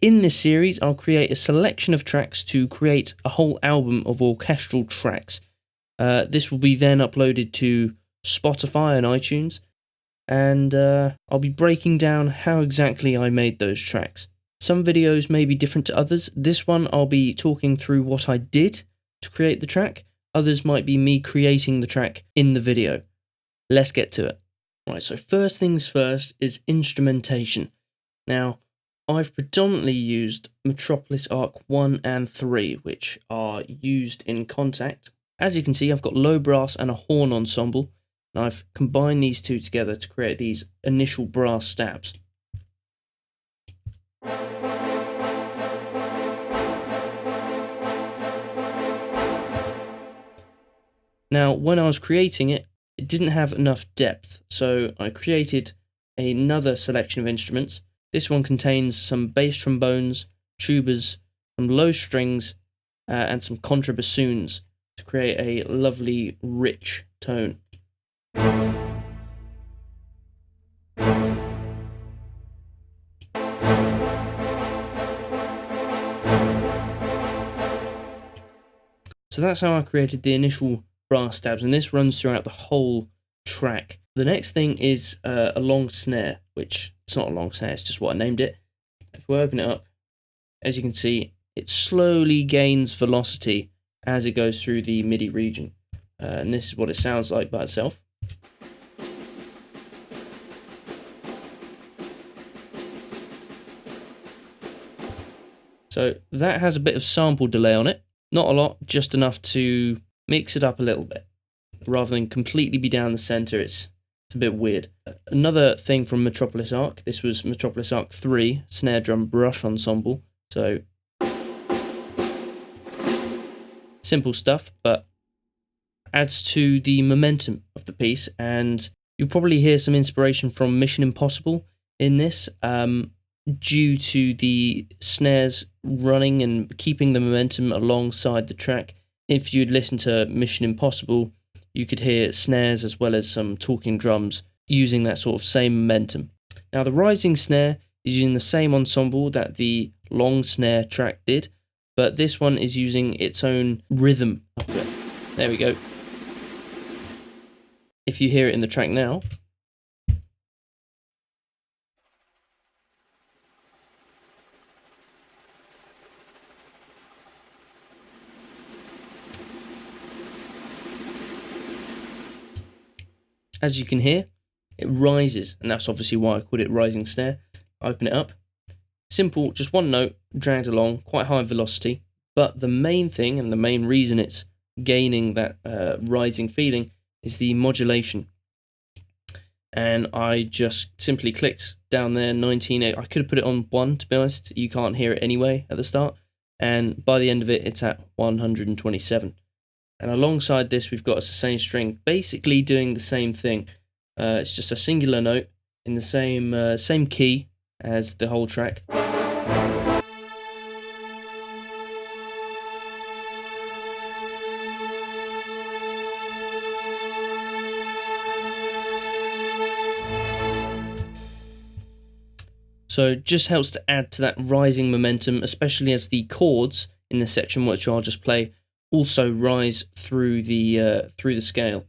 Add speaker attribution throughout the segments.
Speaker 1: In this series, I'll create a selection of tracks to create a whole album of orchestral tracks. This will be then uploaded to Spotify and iTunes, and I'll be breaking down how exactly I made those tracks. Some videos may be different to others. This one I'll be talking through what I did to create the track. Others might be me creating the track in the video. Let's get to it. Right, so first things first is instrumentation. Now, I've predominantly used Metropolis Arc 1 and 3, which are used in Kontakt. As you can see, I've got low brass and a horn ensemble, and I've combined these two together to create these initial brass stabs. Now, when I was creating it, it didn't have enough depth, so I created another selection of instruments. This one contains some bass trombones, tubas, some low strings, and some contrabassoons to create a lovely, rich tone. So that's how I created the initial brass stabs, and this runs throughout the whole track. The next thing is a long snare, which it's not a long snare, it's just what I named it. If we open it up, as you can see, it slowly gains velocity as it goes through the MIDI region. And this is what it sounds like by itself. So that has a bit of sample delay on it. Not a lot, just enough to mix it up a little bit. Rather than completely be down the center, it's a bit weird. Another thing from Metropolis Arc, this was Metropolis Arc 3, snare drum brush ensemble. So, simple stuff, but adds to the momentum of the piece, and you'll probably hear some inspiration from Mission Impossible in this, due to the snares running and keeping the momentum alongside the track. If you'd listen to Mission Impossible, you could hear snares as well as some talking drums using that sort of same momentum. Now, the rising snare is using the same ensemble that the long snare track did, but this one is using its own rhythm. There we go. If you hear it in the track now, as you can hear, it rises, and that's obviously why I called it rising snare. Open it up. Simple, just one note, dragged along, quite high velocity, but the main thing, and the main reason it's gaining that rising feeling, is the modulation. And I just simply clicked down there, 19. I could have put it on 1, to be honest. You can't hear it anyway at the start. And by the end of it, it's at 127. And alongside this, we've got a sustain string, basically doing the same thing. It's just a singular note in the same key as the whole track. So it just helps to add to that rising momentum, especially as the chords in this section, which I'll just play, also rise through the scale.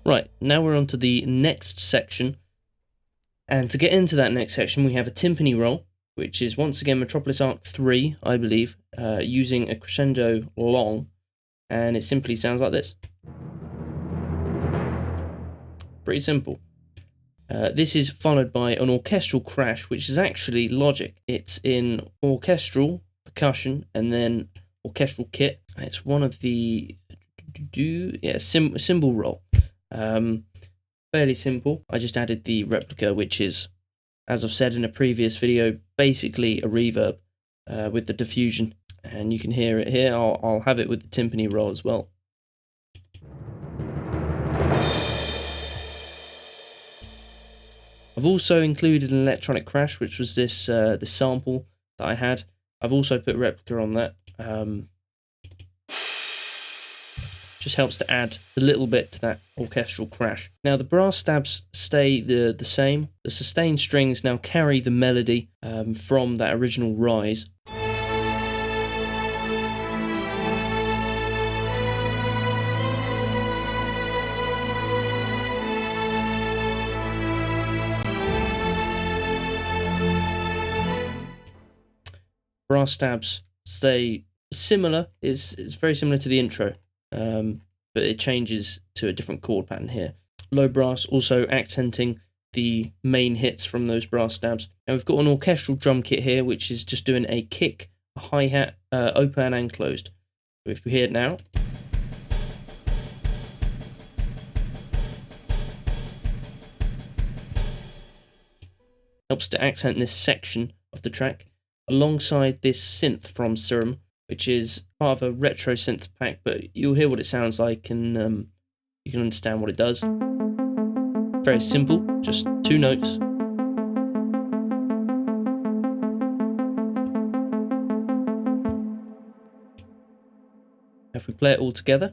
Speaker 1: Right, now we're on to the next section, and to get into that next section we have a timpani roll, which is once again Metropolis Arc 3, I believe, using a crescendo long, and it simply sounds like this. Pretty simple. This is followed by an orchestral crash, which is actually Logic. It's in orchestral, percussion, and then orchestral kit. It's one of the cymbal roll. Fairly simple. I just added the replica, which is, as I've said in a previous video, basically a reverb with the diffusion, and you can hear it here. I'll have it with the timpani roll as well. I've also included an electronic crash, which was this this sample that I had. I've also put replica on that. Just helps to add a little bit to that orchestral crash. Now the brass stabs stay the same. The sustained strings now carry the melody from that original rise. Brass stabs stay similar. It's very similar to the intro, but it changes to a different chord pattern here. Low brass also accenting the main hits from those brass stabs. And we've got an orchestral drum kit here, which is just doing a kick, a hi-hat, open and closed. So if we hear it now. Helps to accent this section of the track, alongside this synth from Serum, which is part of a retro synth pack, but you'll hear what it sounds like and you can understand what it does. Very simple, just 2 notes. If we play it all together.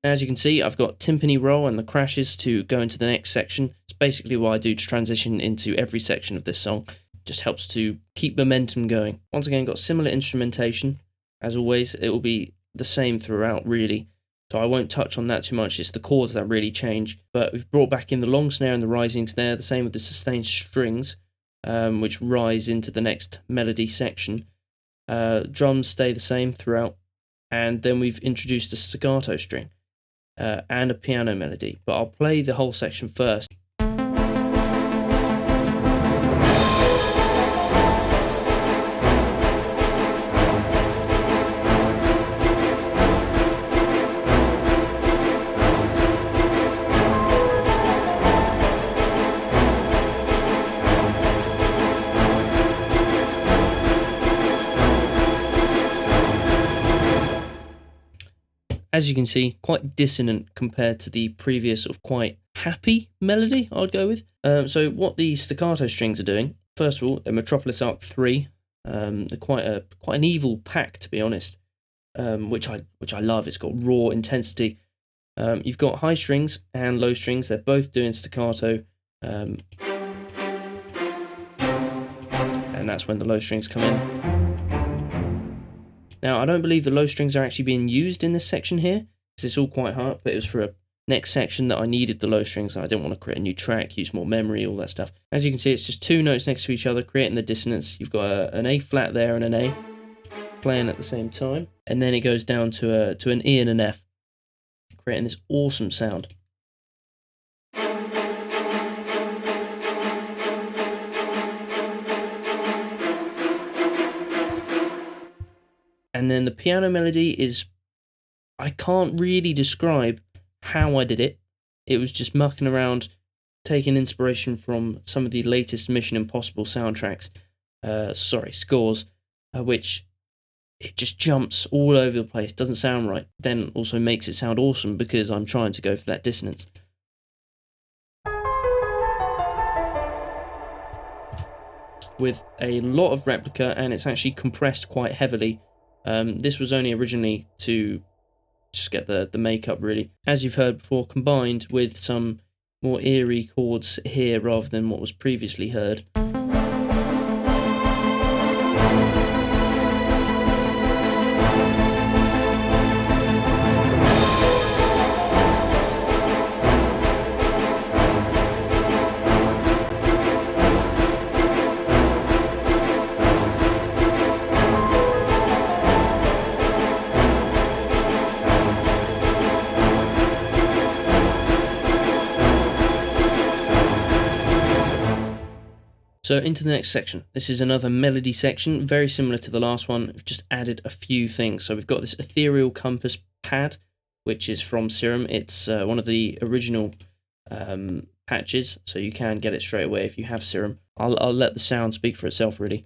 Speaker 1: As you can see, I've got timpani roll and the crashes to go into the next section. It's basically what I do to transition into every section of this song. Just helps to keep momentum going. Once again, got similar instrumentation. As always, it will be the same throughout, really. So I won't touch on that too much. It's the chords that really change. But we've brought back in the long snare and the rising snare. The same with the sustained strings, which rise into the next melody section. Drums stay the same throughout. And then we've introduced a staccato string. And a piano melody, but I'll play the whole section first. As you can see, quite dissonant compared to the previous sort of quite happy melody, I'd go with. So what the staccato strings are doing, first of all, a Metropolis Arc 3, they're quite an evil pack, to be honest, which I love. It's got raw intensity. You've got high strings and low strings. They're both doing staccato, and that's when the low strings come in. Now, I don't believe the low strings are actually being used in this section here, because it's all quite hard, but it was for a next section that I needed the low strings, and I didn't want to create a new track, use more memory, all that stuff. As you can see, it's just 2 notes next to each other, creating the dissonance. You've got an A flat there and an A playing at the same time, and then it goes down to an E and an F, creating this awesome sound. And then the piano melody is, I can't really describe how I did it. It was just mucking around, taking inspiration from some of the latest Mission Impossible soundtracks, scores, which it just jumps all over the place, doesn't sound right. Then also makes it sound awesome because I'm trying to go for that dissonance. With a lot of replica, and it's actually compressed quite heavily. This was only originally to just get the makeup, really. As you've heard before, combined with some more eerie chords here rather than what was previously heard. So into the next section. This is another melody section, very similar to the last one. We've just added a few things. So we've got this ethereal compass pad, which is from Serum. It's one of the original patches, so you can get it straight away if you have Serum. I'll let the sound speak for itself, really.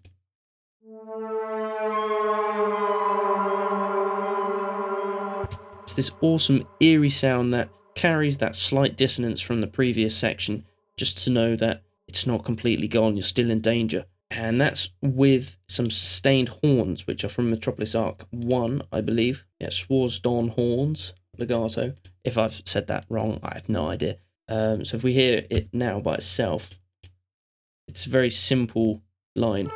Speaker 1: It's this awesome eerie sound that carries that slight dissonance from the previous section, just to know that it's not completely gone, you're still in danger. And that's with some sustained horns, which are from Metropolis Arc 1, I believe. Yeah, Swarsdawn horns, legato. If I've said that wrong, I have no idea. So if we hear it now by itself, it's a very simple line.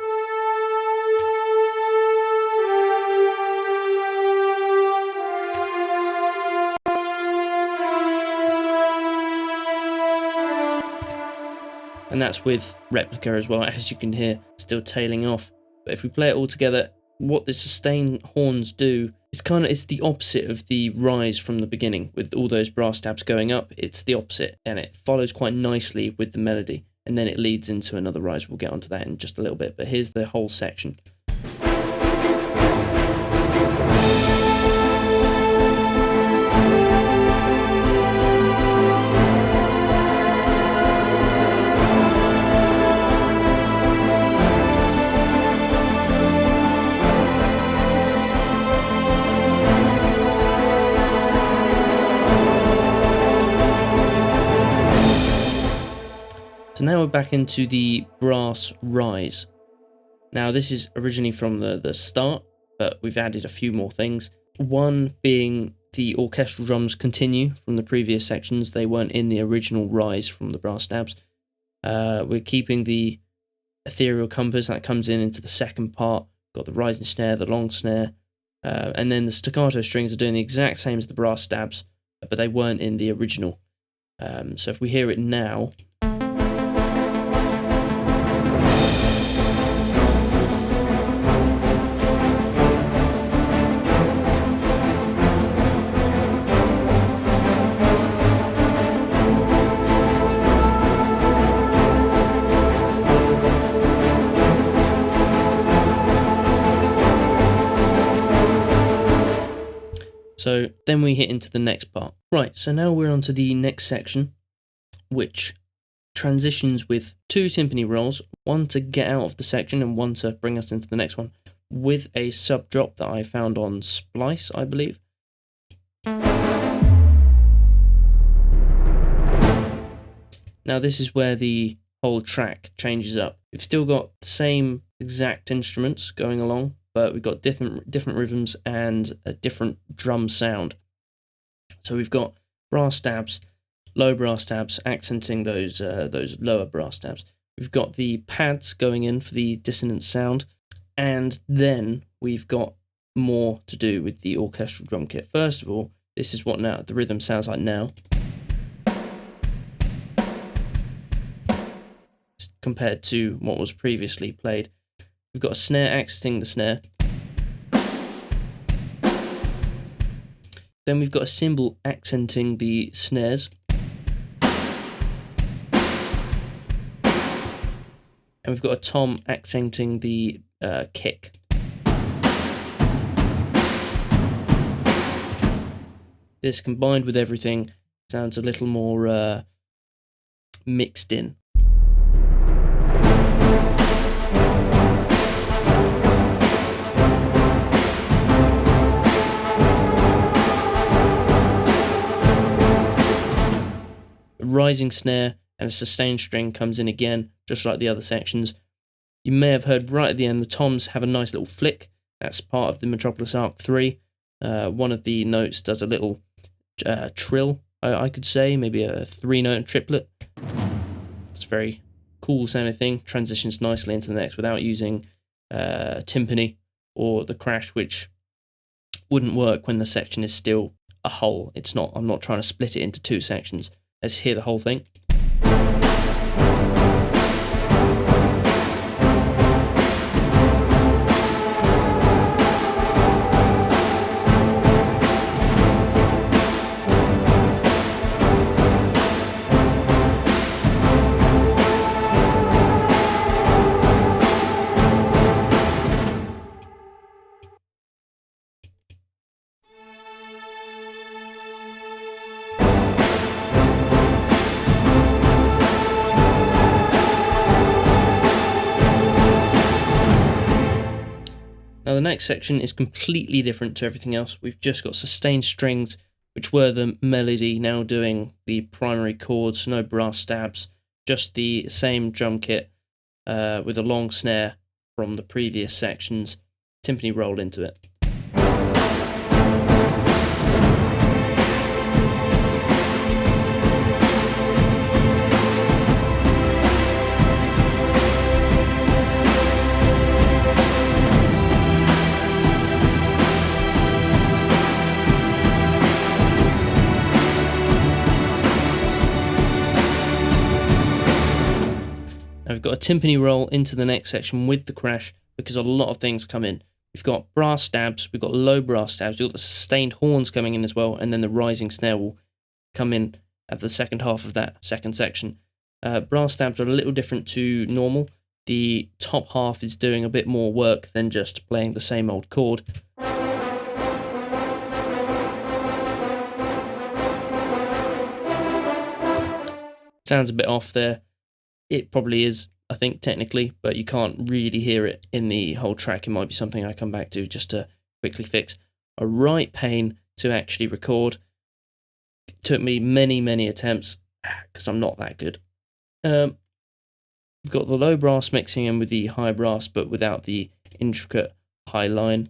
Speaker 1: And that's with Replica as well, as you can hear, still tailing off. But if we play it all together, what the sustained horns do, it's the opposite of the rise from the beginning, with all those brass stabs going up. It's the opposite, and it follows quite nicely with the melody, and then it leads into another rise. We'll get onto that in just a little bit, but here's the whole section. So now we're back into the brass rise. Now this is originally from the start, but we've added a few more things. One being the orchestral drums continue from the previous sections. They weren't in the original rise from the brass stabs. We're keeping the ethereal compass that comes into the second part. Got the rising snare, the long snare, and then the staccato strings are doing the exact same as the brass stabs, but they weren't in the original. So if we hear it now, so then we hit into the next part. Right, so now we're on to the next section, which transitions with two timpani rolls, one to get out of the section and one to bring us into the next one, with a sub drop that I found on Splice, I believe. Now this is where the whole track changes up. We've still got the same exact instruments going along, but we've got different rhythms and a different drum sound. So we've got brass stabs, low brass stabs, accenting those lower brass stabs. We've got the pads going in for the dissonant sound, and then we've got more to do with the orchestral drum kit. First of all, this is what now the rhythm sounds like now, compared to what was previously played. We've got a snare accenting the snare. Then we've got a cymbal accenting the snares. And we've got a tom accenting the kick. This combined with everything sounds a little more mixed in. Rising snare and a sustained string comes in again, just like the other sections. You may have heard right at the end, the toms have a nice little flick. That's part of the Metropolis Arc 3. One of the notes does a little trill, I could say, maybe a 3-note triplet. It's a very cool sounding thing, transitions nicely into the next without using timpani or the crash, which wouldn't work when the section is still a whole. I'm not trying to split it into two sections. Let's hear the whole thing. the next section is completely different to everything else. We've just got sustained strings, which were the melody, now doing the primary chords, no brass stabs, just the same drum kit with a long snare from the previous sections, timpani roll into it. Now we've got a timpani roll into the next section with the crash because a lot of things come in. We've got brass stabs, we've got low brass stabs, we've got the sustained horns coming in as well, and then the rising snare will come in at the second half of that second section. Brass stabs are a little different to normal. The top half is doing a bit more work than just playing the same old chord. Sounds a bit off there. It probably is, I think, technically, but you can't really hear it in the whole track. It might be something I come back to just to quickly fix. A right pain to actually record. It took me many attempts because I'm not that good. We've got the low brass mixing in with the high brass, but without the intricate high line.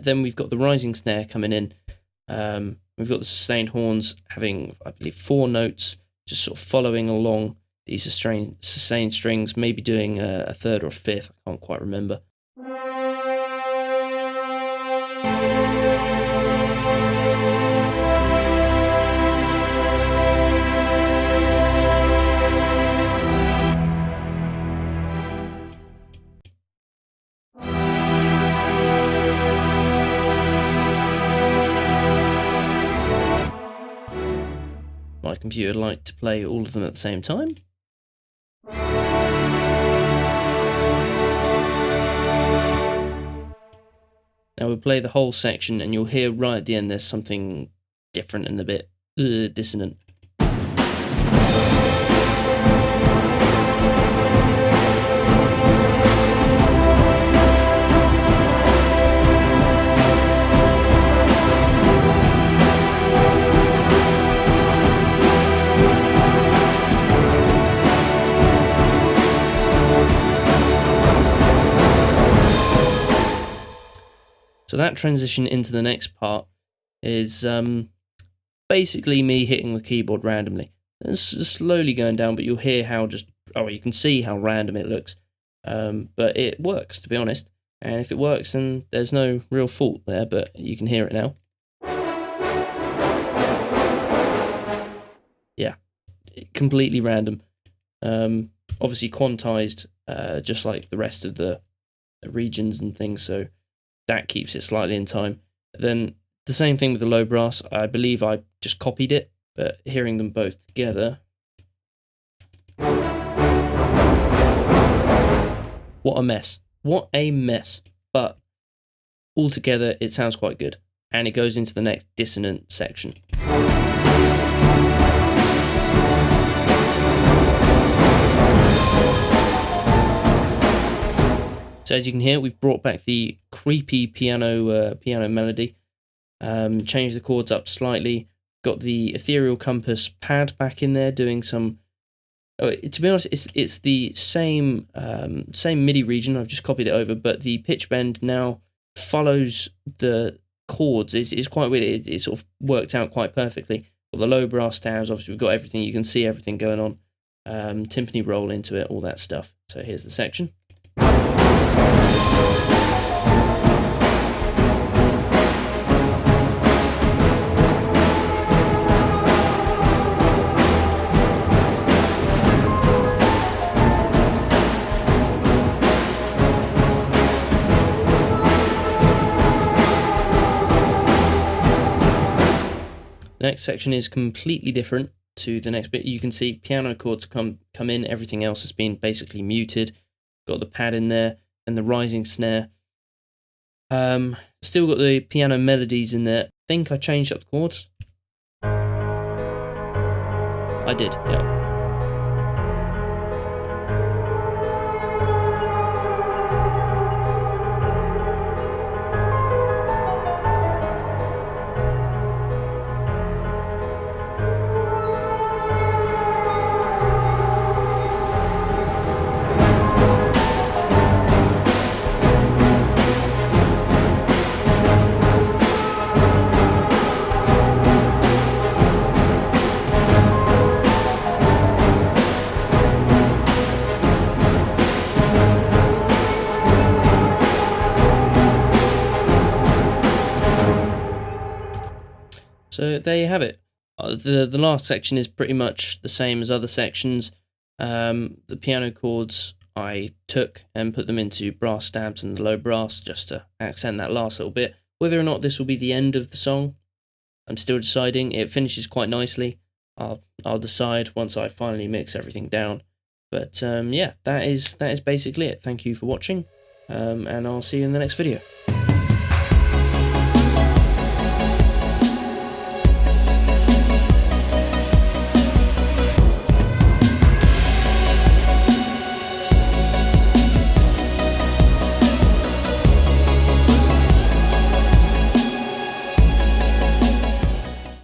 Speaker 1: Then we've got the rising snare coming in. We've got the sustained horns having, I believe, 4 notes, just sort of following along these sustained strings, maybe doing a third or a fifth, I can't quite remember. My computer liked to play all of them at the same time. Now we'll play the whole section and you'll hear right at the end there's something different and a bit dissonant. So that transition into the next part is basically me hitting the keyboard randomly. It's slowly going down, but you'll hear how you can see how random it looks. But it works, to be honest. And if it works, then there's no real fault there, but you can hear it now. Yeah, completely random. Obviously quantized, just like the rest of the regions and things, so that keeps it slightly in time. Then the same thing with the low brass. I believe I just copied it, but hearing them both together. What a mess. What a mess. But altogether, it sounds quite good. And it goes into the next dissonant section. So as you can hear, we've brought back the creepy piano melody, changed the chords up slightly, got the ethereal compass pad back in there doing some. To be honest, it's the same MIDI region. I've just copied it over, but the pitch bend now follows the chords. It's quite weird. It sort of worked out quite perfectly. Got the low brass stabs. Obviously, we've got everything. You can see everything going on. Timpani roll into it, all that stuff. So here's the section. The next section is completely different to the next bit. You can see piano chords come in, everything else has been basically muted. Got the pad in there and the rising snare. Still got the piano melodies in there. I think I changed up the chords. I did, yeah. So there you have it. The last section is pretty much the same as other sections. The piano chords I took and put them into brass stabs and the low brass just to accent that last little bit. Whether or not this will be the end of the song, I'm still deciding. It finishes quite nicely. I'll decide once I finally mix everything down. But yeah, that is basically it. Thank you for watching, and I'll see you in the next video.